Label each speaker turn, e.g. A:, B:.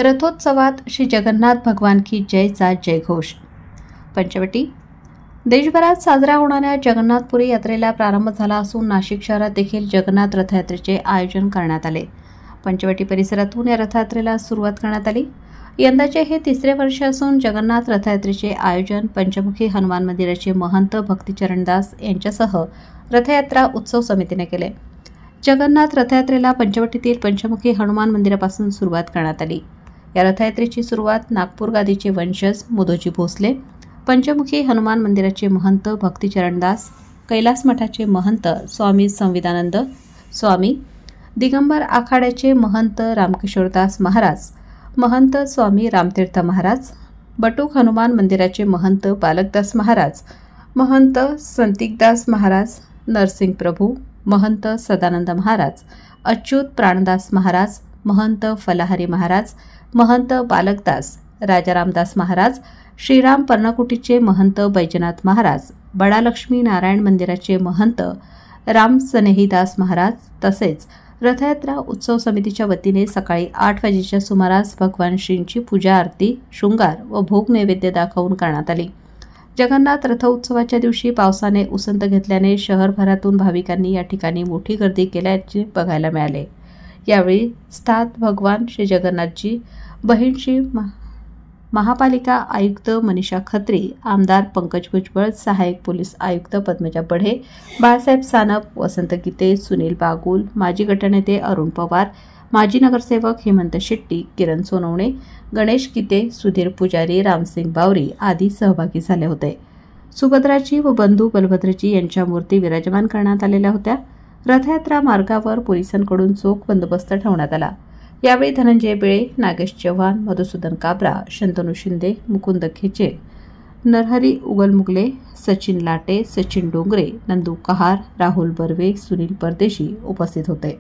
A: रथोत्सवात श्री जगन्नाथ भगवान की जयचा जयघोष। पंचवटी देशभरात साजरा होणाऱ्या जगन्नाथपुरी यात्रेला प्रारंभ झाला असून नाशिक शहरात देखील जगन्नाथ रथयात्रेचे आयोजन करण्यात आले। पंचवटी परिसरातून या रथयात्रेला सुरुवात करण्यात आली। यंदाचे हे तिसरे वर्ष असून जगन्नाथ रथयात्रेचे आयोजन पंचमुखी हनुमान मंदिराचे महंत भक्तिचरणदास यांच्यासह रथयात्रा उत्सव समितीने केले। जगन्नाथ रथयात्रेला पंचवटीतील पंचमुखी हनुमान मंदिरापासून सुरुवात करण्यात आली। या रथयात्रेची सुरुवात नागपूर गादीचे वंशज मुदोजी भोसले, पंचमुखी हनुमान मंदिराचे महंत भक्तिचरणदास, कैलास मठाचे महंत स्वामी संविदानंद स्वामी, दिगंबर आखाड्याचे महंत रामकिशोरदास महाराज, महंत स्वामी रामतीर्थ महाराज, बटुक हनुमान मंदिराचे महंत बालकदास महाराज, महंत संतिकदास महाराज, नरसिंग प्रभू, महंत सदानंद महाराज, अच्युत प्राणदास महाराज, महंत फलाहरी महाराज, महंत बालकदास, राजारामदास महाराज, श्रीराम पर्णकुटीचे महंत बैजनाथ महाराज, बडालक्ष्मी नारायण मंदिराचे महंत राम स्नेहीदास महाराज तसेच रथयात्रा उत्सव समितीच्या वतीने सकाळी 8 वाजेच्या सुमारास भगवान श्रींची पूजा आरती, शृंगार व भोग नैवेद्य दाखवून करण्यात आली। जगन्नाथ रथोत्सवाच्या दिवशी पावसाने उसंत घेतल्याने शहरभरातून भाविकांनी या ठिकाणी मोठी गर्दी केल्याचे बघायला मिळाले। यावेळी स्थात भगवान श्री जगन्नाथजी, बहीण श्री महापालिका आयुक्त मनीषा खत्री, आमदार पंकज भुजबळ, सहाय्यक पोलीस आयुक्त पद्मजा बढे, बाळासाहेब सानप, वसंत गीते, सुनील बागुल, माजी गटनेते अरुण पवार, माजी नगरसेवक हेमंत शेट्टी, किरण सोनवणे, गणेश गीते, सुधीर पुजारी, रामसिंग बावरी आदी सहभागी झाले होते। सुभद्राजी व बंधू बलभद्रजी यांच्या मूर्ती विराजमान करण्यात आलेल्या होत्या। रथयात्रा मार्गावर पोलिसांकडून चोख बंदोबस्त ठेवण्यात आला। यावेळी धनंजय बिळे, नागेश चव्हाण, मधुसूदन काबरा, शंतनू शिंदे, मुकुंद खेचे, नरहरी उगलमुगले, सचिन लाटे, सचिन डोंगरे, नंदू कहार, राहुल बर्वे, सुनील परदेशी उपस्थित होते।